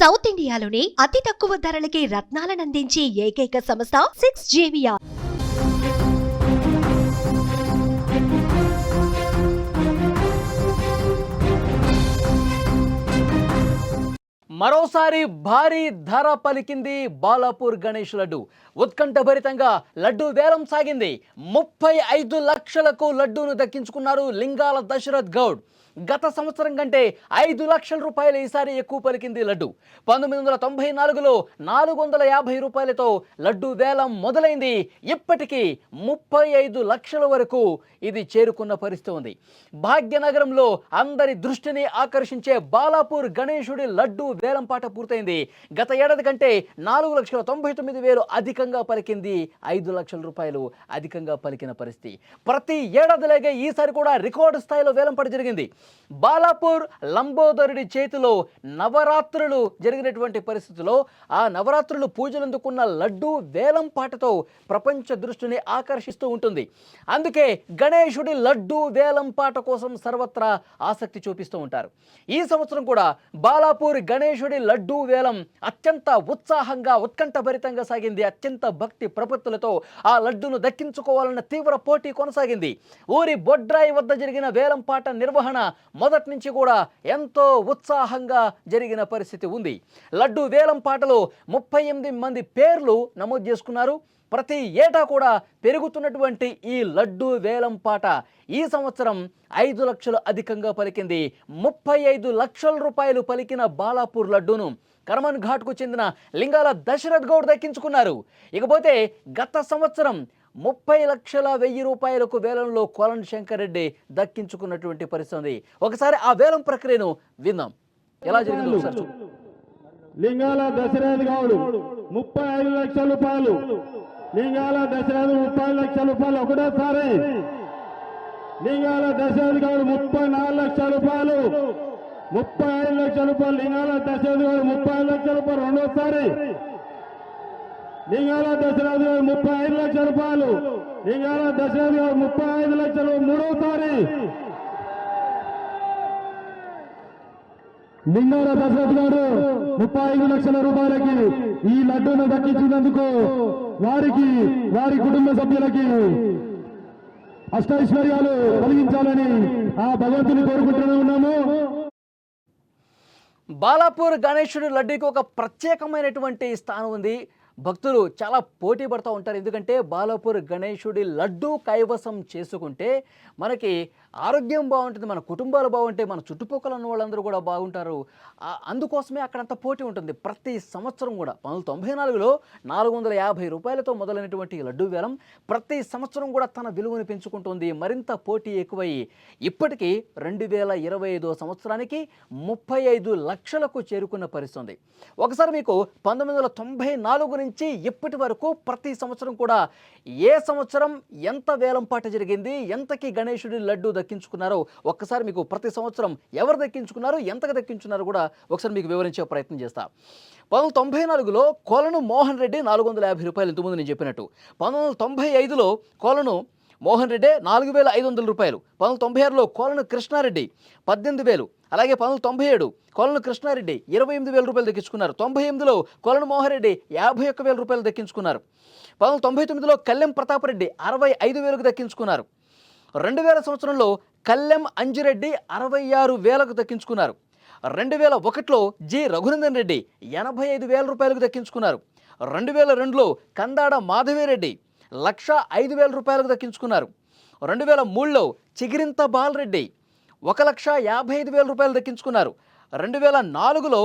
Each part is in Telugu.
సౌత్ ఇండియాలోనే అతి తక్కువ ధరలకి రత్నాలనందించే ఏకైక సంస్థ 6JVR. మరోసారి భారీ ధర పలికింది బాలాపూర్ గణేష్ లడ్డు. ఉత్కంఠభరితంగా లడ్డు వేలం సాగింది. 35 లక్షలకు లడ్డూను దక్కించుకున్నారు లింగాల దశరథ్ గౌడ్. గత సంవత్సరం కంటే 5 లక్షల రూపాయలు ఈసారి ఎక్కువ పలికింది లడ్డు. 1994లో 450 రూపాయలతో లడ్డు వేలం మొదలైంది. ఇప్పటికీ 35 లక్షల వరకు ఇది చేరుకున్న పరిస్థితి ఉంది. భాగ్యనగరంలో అందరి దృష్టిని ఆకర్షించే బాలాపూర్ గణేశుడి లడ్డు వేలం పాట పూర్తయింది. గత ఏడాది కంటే 4,99,000 అధికంగా పలికింది. 5 లక్షల రూపాయలు అధికంగా పలికిన పరిస్థితి. ప్రతి ఏడాదిలాగే ఈసారి కూడా రికార్డు స్థాయిలో వేలం పాట జరిగింది. బాలాపూర్ లంబోదరుడి చేతిలో నవరాత్రులు జరిగినటువంటి పరిస్థితుల్లో ఆ నవరాత్రులు పూజలందుకున్న లడ్డు వేలం పాటతో ప్రపంచ దృష్టిని ఆకర్షిస్తూ ఉంటుంది. అందుకే గణేశుడి లడ్డు వేలం పాట కోసం సర్వత్రా ఆసక్తి చూపిస్తూ ఉంటారు. ఈ సంవత్సరం కూడా బాలాపూర్ గణేశుడి లడ్డు వేలం అత్యంత ఉత్సాహంగా ఉత్కంఠభరితంగా సాగింది. అత్యంత భక్తి ప్రపత్తులతో ఆ లడ్డును దక్కించుకోవాలన్న తీవ్ర పోటీ కొనసాగింది. ఊరి బొడ్రాయి వద్ద జరిగిన వేలం పాట నిర్వహణ మొదటి నుంచి కూడా ఎంతో ఉత్సాహంగా జరిగిన పరిస్థితి ఉంది. లడ్డు వేలం పాటలో 38 మంది పేర్లు నమోదు చేసుకున్నారు. ప్రతి ఏటా కూడా పెరుగుతున్నటువంటి ఈ లడ్డు వేలం పాట ఈ సంవత్సరం 5 లక్షలు అధికంగా పలికింది. 35 లక్షల రూపాయలు పలికిన బాలాపూర్ లడ్డూను కర్మన్ ఘాట్కు చెందిన లింగాల దశరథ్ గౌడ్ దక్కించుకున్నారు. ఇకపోతే గత సంవత్సరం 30,100,000 రూపాయలకు వేలంలో కోలన్ శంకర్ రెడ్డి దక్కించుకున్నటువంటి పరిస్థితి ఉంది. ఒకసారి ఆ వేలం ప్రక్రియను విందాం. ఎలా జరిగిందో ఒకసారి చూద్దాం. లింగాల దశరథ్ గౌడ్ 35 లక్షల రూపాయలు. లింగాల దశరథ్ 30 లక్షల రూపాయలు ఒకటోసారి. లింగాల దశరథ్ గౌడ్ 34 లక్షల రూపాయలు. 35 లక్షల రూపాయలు. లింగాల దశరథ్ గౌడ్ 35 లక్షల రూపాయలు రెండోసారి. లింగాల దశరథ్ గౌడ్ 35 లక్షల రూపాయలు. లింగాల దశరథ్ గౌడ్ 35 లక్షలు మూడోసారి. లింగాల దశరథ్ గారు 35 లక్షల రూపాయలకి ఈ లడ్డూను దక్కించినందుకు వారికి వారి కుటుంబ సభ్యులకి అష్టైశ్వర్యాలు కలిగించాలని ఆ భగవంతుని కోరుకుంటూనే ఉన్నాము. బాలాపూర్ గణేశుడి లడ్డూకి ఒక ప్రత్యేకమైనటువంటి స్థానం ఉంది. భక్తులు చాలా పోటీ పడుతూ ఉంటారు. ఎందుకంటే బాలాపూర్ గణేశుడి లడ్డు కైవసం చేసుకుంటే మనకి ఆరోగ్యం బాగుంటుంది, మన కుటుంబాలు బాగుంటాయి, మన చుట్టుపక్కల ఉన్న వాళ్ళందరూ కూడా బాగుంటారు. అందుకోసమే అక్కడంత పోటీ ఉంటుంది. ప్రతి సంవత్సరం కూడా 1994లో 450 రూపాయలతో మొదలైనటువంటి లడ్డు వేలం ప్రతి సంవత్సరం కూడా తన విలువను పెంచుకుంటుంది. మరింత పోటీ ఎక్కువయ్యి ఇప్పటికీ 2025 సంవత్సరానికి 35 లక్షలకు చేరుకున్న పరిస్థితి. ఒకసారి మీకు 1994 నుంచి ఇప్పటి వరకు ప్రతి సంవత్సరం కూడా ఏ సంవత్సరం ఎంత వేలం పాట జరిగింది, ఎంతకి గణేశుడి లడ్డు దక్కించుకున్నారో ఒక్కసారి మీకు ప్రతి సంవత్సరం ఎవరు దక్కించుకున్నారు, ఎంతగా దక్కించుకున్నారు కూడా ఒకసారి మీకు వివరించే ప్రయత్నం చేస్తా. 1994లో కోలను మోహన్ రెడ్డి 450 రూపాయలు, ఇంతకుముందు నేను చెప్పినట్టు. 1995లో కోలను మోహన్ రెడ్డి 4,500 రూపాయలు. 1996లో కోలను కృష్ణారెడ్డి 18,000. అలాగే 1997 కోలను కృష్ణారెడ్డి 28,000 రూపాయలు దక్కించుకున్నారు. 98లో కోలను మోహన్ రెడ్డి 51,000 రూపాయలు దక్కించుకున్నారు. 1999లో కల్లెం ప్రతాపరెడ్డి 65,000కు దక్కించుకున్నారు. 2000 సంవత్సరంలో కల్లెం అంజిరెడ్డి 66,000కు దక్కించుకున్నారు. 2001లో జి రఘునందన్ రెడ్డి 85,000 రూపాయలకు దక్కించుకున్నారు. 2002లో కందాడ మాధవిరెడ్డి 1,05,000 రూపాయలకు దక్కించుకున్నారు. 2003లో చిగిరింత బాలరెడ్డి 1,55,000 రూపాయలు దక్కించుకున్నారు. 2004లో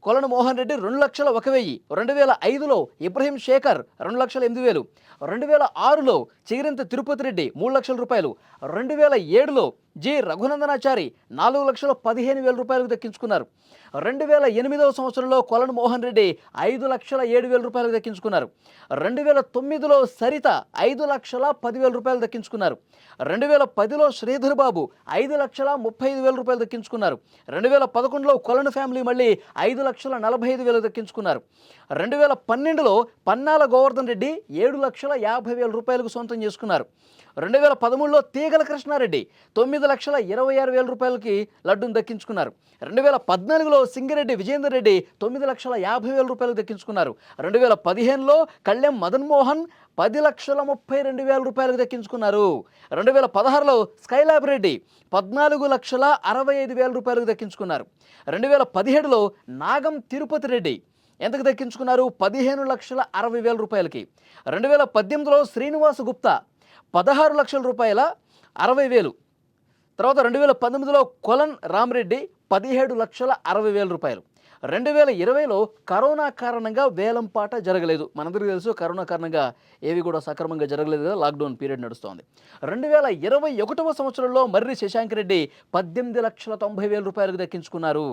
కొలను మోహన్ రెడ్డి 2,01,000. 2005లో ఇబ్రహీం శేఖర్ 2,08,000. 2006లో చిగిరింత తిరుపతి రెడ్డి 3 లక్షల రూపాయలు. 2007లో జి రఘునందనాచారి 4,15,000 రూపాయలకు దక్కించుకున్నారు. 2008వ సంవత్సరంలో కొలను మోహన్ రెడ్డి 5,07,000 రూపాయలకు దక్కించుకున్నారు. 2009లో సరిత 5,10,000 రూపాయలు దక్కించుకున్నారు. 2010లో శ్రీధర్ బాబు 5,35,000 రూపాయలు దక్కించుకున్నారు. 2011లో కొలను ఫ్యామిలీ మళ్ళీ 5,45,000 దక్కించుకున్నారు. 2012లో పన్నాల గోవర్ధన్ రెడ్డి 7,50,000 రూపాయలకు సొంతం చేసుకున్నారు. 2013లో తీగల కృష్ణారెడ్డి 9,26,000 రూపాయలకి లడ్డూను దక్కించుకున్నారు. 2014లో సింగిరెడ్డి విజేందర్ రెడ్డి 9,50,000 రూపాయలకు దక్కించుకున్నారు. 2015లో కళ్యాణ్ మదన్ మోహన్ 10,32,000 రూపాయలకు దక్కించుకున్నారు. 2016లో స్కైలాబ్ రెడ్డి 14,65,000 రూపాయలకు దక్కించుకున్నారు. 2017లో నాగం తిరుపతి రెడ్డి ఎంతకు దక్కించుకున్నారు? 15,60,000 రూపాయలకి. 2018లో శ్రీనివాస్ గుప్తా 16,00,000 రూపాయల 60,000. తర్వాత 2019లో కొలన్ రామరెడ్డి 17,60,000 రూపాయలు. 2020లో కరోనా కారణంగా వేలంపాట జరగలేదు. మనందరికీ తెలుసు కరోనా కారణంగా ఏవి కూడా సక్రమంగా జరగలేదు కదా, లాక్డౌన్ పీరియడ్ నడుస్తోంది. 2021వ సంవత్సరంలో మర్రి శశాంక్ రెడ్డి 18,90,000 రూపాయలకు దక్కించుకున్నారు.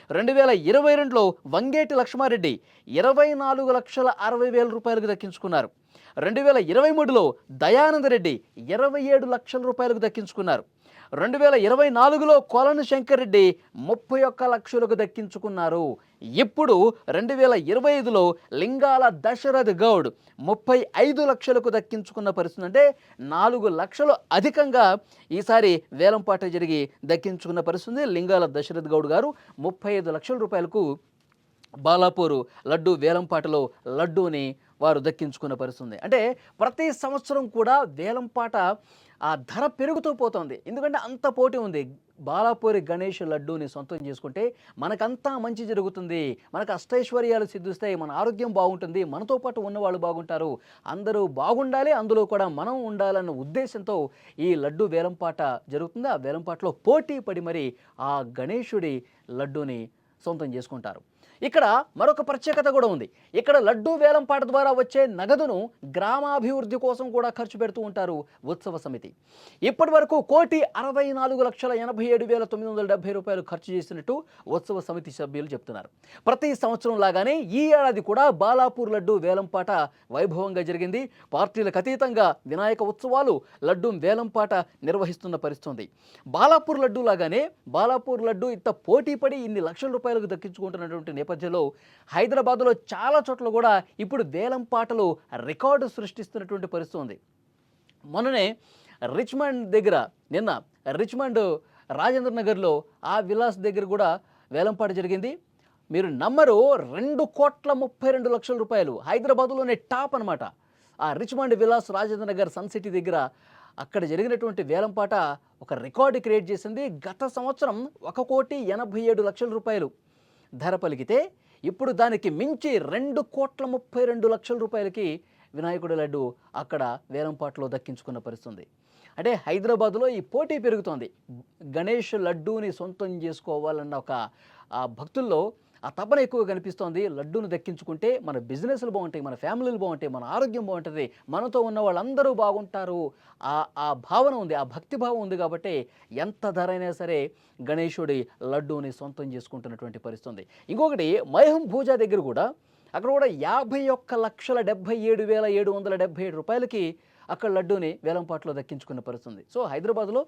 2022లో వంగేటి లక్ష్మారెడ్డి 24,60,000 రూపాయలకు దక్కించుకున్నారు. 2023లో దయానంద రెడ్డి 27,00,000 రూపాయలకు దక్కించుకున్నారు. 2024లో కొలను శంకర్ రెడ్డి 31,00,000కు దక్కించుకున్నారు. ఇప్పుడు 2025లో లింగాల దశరథ్ గౌడ్ 35,00,000కు దక్కించుకున్న పరిస్థితి. అంటే 4,00,000 అధికంగా ఈసారి వేలంపాట జరిగి దక్కించుకున్న పరిస్థితి. లింగాల దశరథ్ గౌడ్ గారు 35,00,000 రూపాయలకు బాలాపూర్ లడ్డు వేలంపాటలో లడ్డూని వారు దక్కించుకున్న పరిస్థితి. అంటే ప్రతి సంవత్సరం కూడా వేలంపాట ఆ ధర పెరుగుతూ పోతుంది. ఎందుకంటే అంత పోటీ ఉంది. బాలాపూరి గణేష్ లడ్డూని సొంతం చేసుకుంటే మనకంతా మంచి జరుగుతుంది, మనకు అష్టైశ్వర్యాలు సిద్ధిస్తాయి, మన ఆరోగ్యం బాగుంటుంది, మనతో పాటు ఉన్నవాళ్ళు బాగుంటారు, అందరూ బాగుండాలి, అందులో కూడా మనం ఉండాలన్న ఉద్దేశంతో ఈ లడ్డు వేలంపాట జరుగుతుంది. ఆ వేలంపాటలో పోటీ పడి మరి ఆ గణేశుడి లడ్డూని సొంతం చేసుకుంటారు. ఇక్కడ మరొక ప్రత్యేకత కూడా ఉంది. ఇక్కడ లడ్డూ వేలంపాట ద్వారా వచ్చే నగదును గ్రామాభివృద్ధి కోసం కూడా ఖర్చు పెడుతూ ఉంటారు ఉత్సవ సమితి. ఇప్పటి వరకు 1,64,87,970 రూపాయలు ఖర్చు చేసినట్టు ఉత్సవ సమితి సభ్యులు చెప్తున్నారు. ప్రతి సంవత్సరం లాగానే ఈ ఏడాది కూడా బాలాపూర్ లడ్డు వేలంపాట వైభవంగా జరిగింది. పార్టీలకు అతీతంగా వినాయక ఉత్సవాలు లడ్డు వేలంపాట నిర్వహిస్తున్న పరిస్థితి. బాలాపూర్ లడ్డు లాగానే బాలాపూర్ లడ్డు ఇంత పోటీ పడి ఇన్ని లక్షల రూపాయలకు దక్కించుకుంటున్నటువంటి నేపథ్యంలో హైదరాబాద్లో చాలా చోట్ల కూడా ఇప్పుడు వేలంపాటలు రికార్డు సృష్టిస్తున్నటువంటి పరిస్థితి ఉంది. మొన్ననే నిన్న రిచ్మండ్ రాజేంద్ర నగర్లో ఆ విలాస్ దగ్గర కూడా వేలంపాట జరిగింది. మీరు నమ్మరు, 2,32,00,000 రూపాయలు. హైదరాబాద్లోనే టాప్ అనమాట. ఆ Richmond Villas Rajendra Nagar Sun City దగ్గర అక్కడ జరిగినటువంటి వేలంపాట ఒక రికార్డు క్రియేట్ చేసింది. గత సంవత్సరం 1,87,00,000 రూపాయలు ధర పలికితే ఇప్పుడు దానికి మించి 2,32,00,000 రూపాయలకి వినాయకుడి లడ్డు అక్కడ వేలంపాటలో దక్కించుకున్న పరిస్థితి. అంటే హైదరాబాద్లో ఈ పోటీ పెరుగుతోంది. గణేష్ లడ్డూని సొంతం చేసుకోవాలన్న ఒక భక్తుల్లో ఆ తపన ఎక్కువ కనిపిస్తోంది. లడ్డూను దక్కించుకుంటే మన బిజినెస్లు బాగుంటాయి, మన ఫ్యామిలీలు బాగుంటాయి, మన ఆరోగ్యం బాగుంటుంది, మనతో ఉన్న వాళ్ళందరూ బాగుంటారు. ఆ భావన ఉంది, ఆ భక్తి భావం ఉంది. కాబట్టి ఎంత ధర అయినా సరే గణేశుడి లడ్డూని సొంతం చేసుకుంటున్నటువంటి పరిస్థితి. ఇంకొకటి మైహం భూజా దగ్గర కూడా అక్కడ కూడా 51,77,777 రూపాయలకి అక్కడ లడ్డూని వేలంపాట్లో దక్కించుకున్న పరిస్థితి. సో హైదరాబాద్లో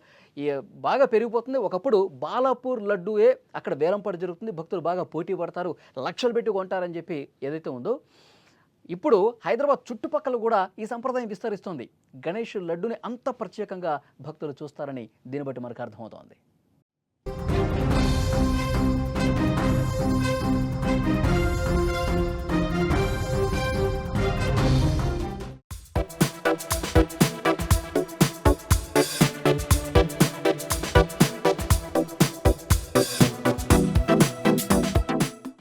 బాగా పెరిగిపోతుంది. ఒకప్పుడు బాలాపూర్ లడ్డూయే అక్కడ వేలంపాట జరుగుతుంది, భక్తులు బాగా పోటీ పడతారు, లక్షలు పెట్టి కొంటారని చెప్పి ఏదైతే ఉందో, ఇప్పుడు హైదరాబాద్ చుట్టుపక్కల కూడా ఈ సంప్రదాయం విస్తరిస్తుంది. గణేష్ లడ్డూని అంత ప్రత్యేకంగా భక్తులు చూస్తారని దీన్ని బట్టి మనకు అర్థమవుతోంది.